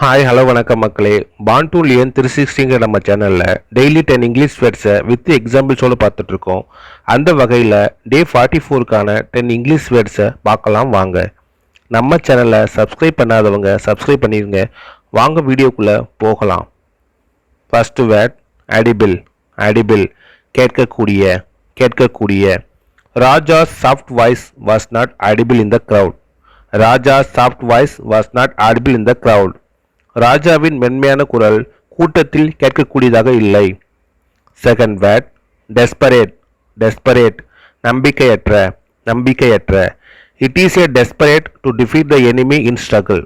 Hi hello வணக்கம் மக்களே. பான் to லியன் 360 நம்ம சேனலில் டெய்லி 10 இங்கிலீஷ் வேர்ட்ஸை வித் எக்ஸாம்பிள்ஸோடு பார்த்துட்ருக்கோம். அந்த வகையில் டே 44க்கான 10 இங்கிலீஷ் வேர்ட்ஸை பார்க்கலாம் வாங்க. நம்ம சேனலை சப்ஸ்கிரைப் பண்ணாதவங்க சப்ஸ்கிரைப் பண்ணிடுங்க. வாங்க வீடியோக்குள்ளே போகலாம். First word audible. ஆடிபிள் கேட்கக்கூடிய கேட்கக்கூடிய. Raja soft voice was not audible in the crowd. Raja soft voice was not audible in the crowd. ராஜாவின் மென்மையான குரல் கூட்டத்தில் கேட்கக்கூடியதாக இல்லை. Second word desperate. டெஸ்பரேட் நம்பிக்கையற்ற நம்பிக்கையற்ற. It is a desperate to defeat the enemy in struggle.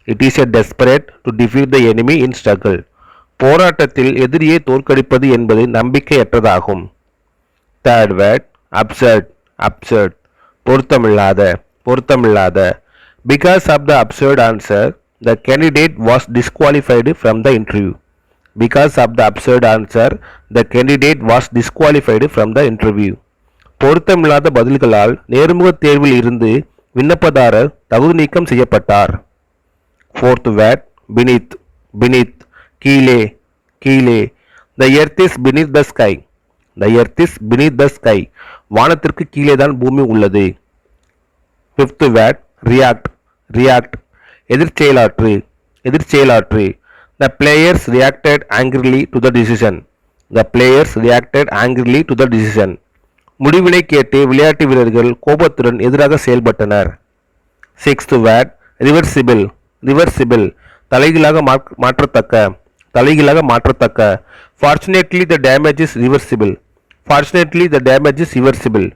It is a desperate to defeat the enemy in struggle. போராட்டத்தில் எதிரியை தோற்கடிப்பது என்பது நம்பிக்கையற்றதாகும். Third word absurd. அப்சர்ட் பொருத்தமில்லாத பொருத்தமில்லாத. Because of the absurd answer the candidate was disqualified from the interview. Because of the absurd answer, the candidate was disqualified from the interview. பொருத்தமில்லாத பதில்களால் நேர்முக தேர்வில் இருந்து விண்ணப்பதாரர் தகுதி நீக்கம் செய்யப்பட்டார். Fourth word beneath. beneath கீழே கீழே. the earth is beneath the sky. the earth is beneath the sky. வானத்திற்கு கீழே தான் பூமி உள்ளது. Fifth word react. react எதிர்ச்செயலாற்று எதிர்ச்செயலாற்று. The players reacted angrily to the decision. The players reacted angrily to the decision. முடிவினை கேட்டு விளையாட்டு வீரர்கள் கோபத்துடன் எதிராக செயல்பட்டனர். Sixth word reversible. ரிவர்சிபிள் தலைகீழாக மாற்றத்தக்க தலைகீழாக மாற்றத்தக்க. Fortunately the damage is reversible. Fortunately the damage is reversible.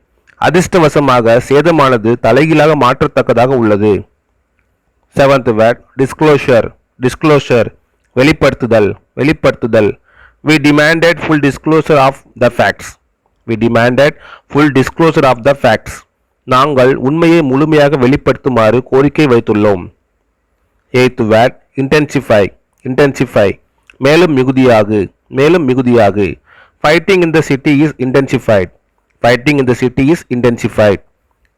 அதிர்ஷ்டவசமாக சேதமானது தலைகீழாக மாற்றத்தக்கதாக உள்ளது. Seventh word disclosure. டிஸ்க்ளோஷர் வெளிப்படுத்துதல் வெளிப்படுத்துதல். We demanded full disclosure of the facts. We demanded full disclosure of the facts. நாங்கள் உண்மையை முழுமையாக வெளிப்படுத்துமாறு கோரிக்கை வைத்துள்ளோம். Eighth word intensify. intensify மேலும் மிகுதியாகு மேலும் மிகுதியாகு. Fighting in the city is intensified. Fighting in the city is intensified.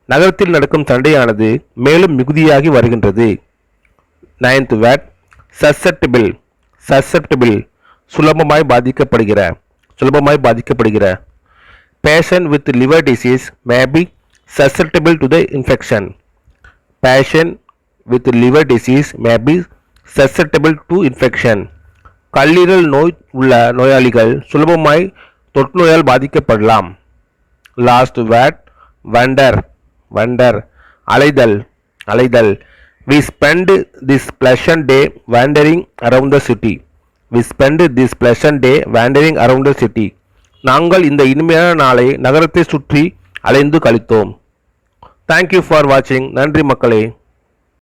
நகரத்தில் நடக்கும் சண்டையானது மேலும் மிகுதியாகி வருகின்றது. Ninth word susceptible. சசெப்டிபிள் சுலபமாய் பாதிக்கப்படுகிற சுலபமாய் பாதிக்கப்படுகிற. Patient with liver disease may be susceptible to the infection. Patient with liver disease may be susceptible to infection. கல்லீரல் நோய் உள்ள நோயாளிகள் சுலபமாய் தொற்று நோயால் பாதிக்கப்படலாம். Last word wander. வண்டர் அலைதல் அலைதல். We spend this pleasant day wandering around the city. We spend this pleasant day wandering around the city. நாங்கள் இந்த இனிமையான நாளை நகரத்தை சுற்றி அலைந்து கழித்தோம். Thank you for watching. நன்றி மக்களே.